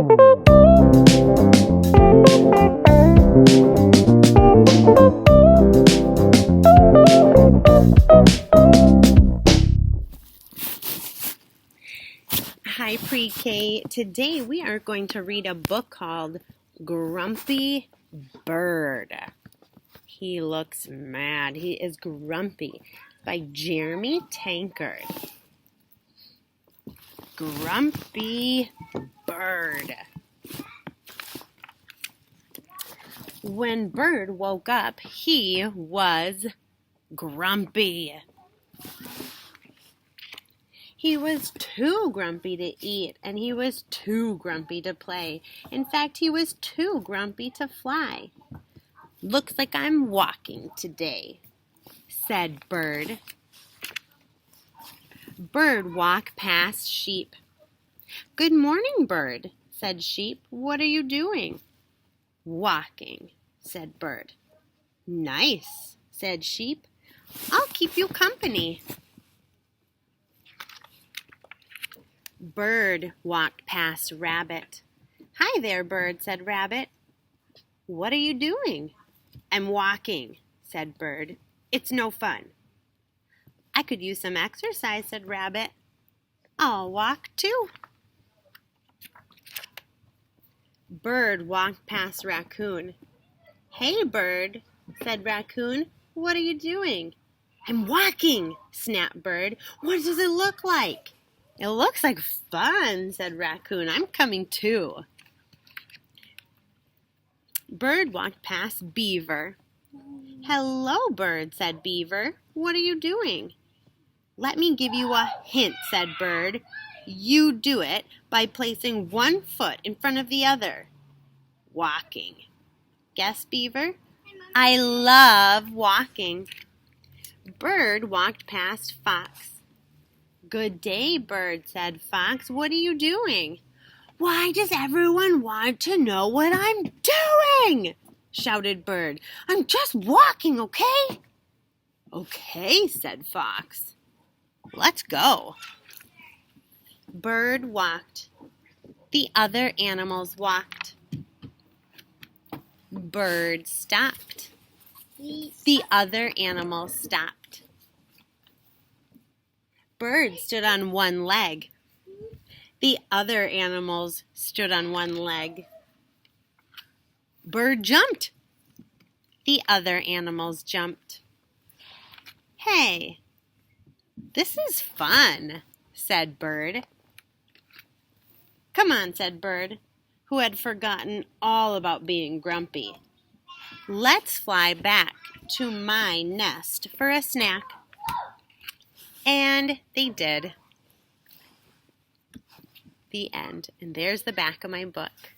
Hi Pre-K. Today we are going to read a book called Grumpy Bird. He looks mad. He is grumpy. By Jeremy Tankard. Grumpy Bird. When Bird woke up, he was grumpy. He was too grumpy to eat, and he was too grumpy to play. In fact, he was too grumpy to fly. "Looks like I'm walking today," said Bird. Bird walked past Sheep. "Good morning, Bird," said Sheep. "What are you doing?" "Walking," said Bird. "Nice," said Sheep. "I'll keep you company." Bird walked past Rabbit. "Hi there, Bird," said Rabbit. "What are you doing?" "I'm walking," said Bird. "It's no fun." "I could use some exercise," said Rabbit. "I'll walk too." Bird walked past Raccoon. "Hey, Bird," said Raccoon. "What are you doing?" "I'm walking," snapped Bird. "What does it look like?" "It looks like fun," said Raccoon. "I'm coming too." Bird walked past Beaver. "Hello, Bird," said Beaver. "What are you doing?" "Let me give you a hint," said Bird. "You do it by placing one foot in front of the other." "Walking," guessed Beaver. "I love walking." Bird walked past Fox. "Good day, Bird," said Fox. "What are you doing?" "Why does everyone want to know what I'm doing?" shouted Bird. "I'm just walking, okay?" "Okay," said Fox. "Let's go." Bird walked. The other animals walked. Bird stopped. The other animals stopped. Bird stood on one leg. The other animals stood on one leg. Bird jumped. The other animals jumped. "Hey, this is fun," said Bird. "Come on," said Bird, who had forgotten all about being grumpy. "Let's fly back to my nest for a snack." And they did. The end. And there's the back of my book.